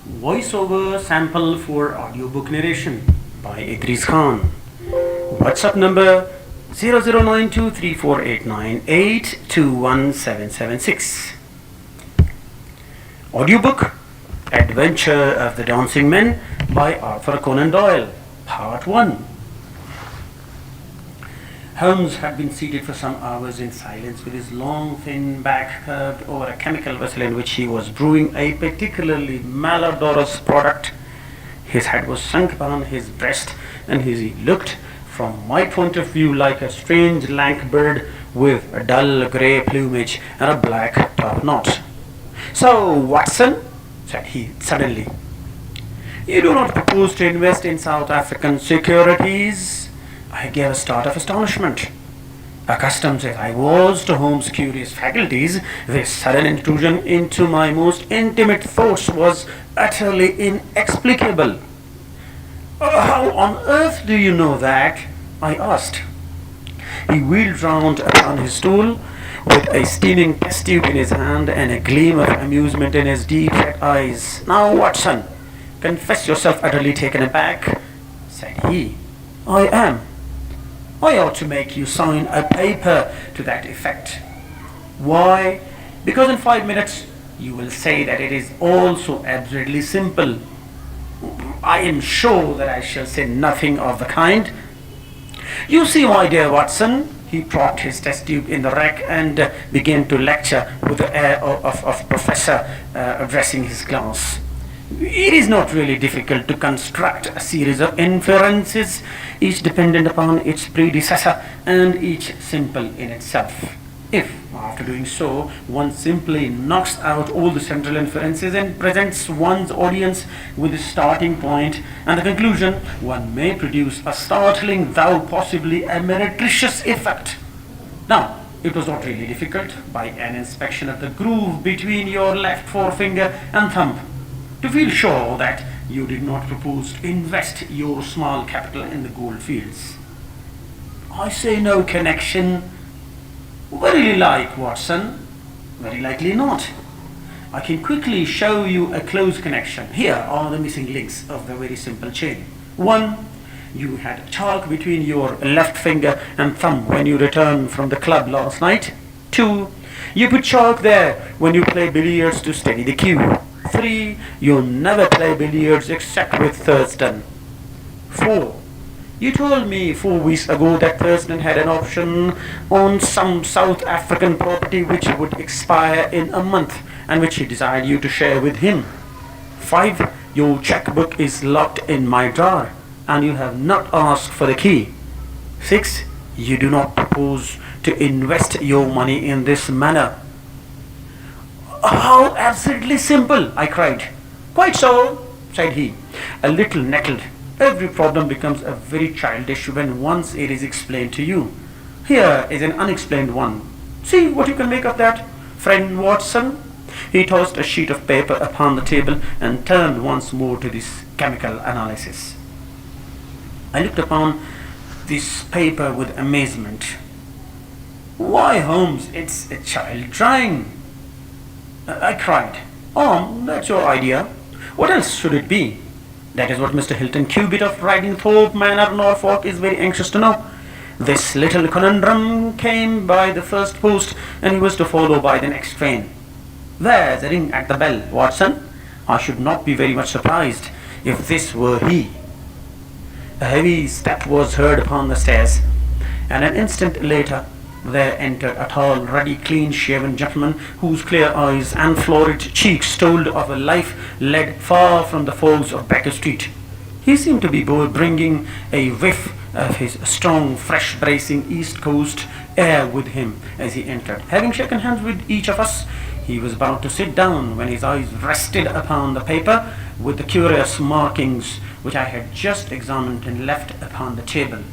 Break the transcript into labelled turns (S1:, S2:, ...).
S1: Voiceover sample for audiobook narration by Idris Khan. WhatsApp number 00923489821776. Audiobook Adventure of the Dancing Men by Arthur Conan Doyle, Part 1. Holmes had been seated for some hours in silence with his long, thin back curved over a chemical vessel in which he was brewing a particularly malodorous product. His head was sunk upon his breast, and he looked, from my point of view, like a strange lank bird with a dull grey plumage and a black top knot. "So, Watson," said he suddenly, "you do not propose to invest in South African securities?" I gave a start of astonishment. Accustomed as I was to Holmes' curious faculties, this sudden intrusion into my most intimate thoughts was utterly inexplicable. "How on earth do you know that?" I asked. He wheeled round upon his stool with a steaming test tube in his hand and a gleam of amusement in his deep-set eyes. "Now, Watson, confess yourself utterly taken aback," said he. "I am. I ought to make you sign a paper to that effect." "Why?" "Because in 5 minutes you will say that it is all so absurdly simple." "I am sure that I shall say nothing of the kind." "You see, my dear Watson," he propped his test tube in the rack and began to lecture with the air of professor addressing his class. "It is not really difficult to construct a series of inferences, each dependent upon its predecessor and each simple in itself. If, after doing so, one simply knocks out all the central inferences and presents one's audience with the starting point and the conclusion, one may produce a startling, though possibly a meretricious effect. Now, it was not really difficult, by an inspection of the groove between your left forefinger and thumb, to feel sure that you did not propose to invest your small capital in the gold fields." "I say no connection." "Very like, Watson." "Very likely not. I can quickly show you a close connection. Here are the missing links of the very simple chain. 1. You had chalk between your left finger and thumb when you returned from the club last night. 2. You put chalk there when you play billiards to steady the cue. 3. You never play billiards except with Thurston. 4. You told me 4 weeks ago that Thurston had an option on some South African property which would expire in a month and which he desired you to share with him. 5. Your checkbook is locked in my drawer and you have not asked for the key. 6. You do not propose to invest your money in this manner." "How absurdly simple!" I cried. "Quite so," said he, a little nettled. "Every problem becomes a very childish when once it is explained to you. Here is an unexplained one. See what you can make of that, friend Watson." He tossed a sheet of paper upon the table and turned once more to this chemical analysis. I looked upon this paper with amazement. "Why, Holmes, it's a child drawing!" I cried. "Oh, that's your idea. What else should it be?" "That is what Mr. Hilton Cubitt of Ridingthorpe Manor, Norfolk, is very anxious to know. This little conundrum came by the first post, and he was to follow by the next train. There's a ring at the bell, Watson. I should not be very much surprised if this were he." A heavy step was heard upon the stairs, and an instant later there entered a tall, ruddy, clean-shaven gentleman whose clear eyes and florid cheeks told of a life led far from the fogs of Baker Street. He seemed to be bringing a whiff of his strong, fresh, bracing East Coast air with him as he entered. Having shaken hands with each of us, he was about to sit down when his eyes rested upon the paper with the curious markings which I had just examined and left upon the table.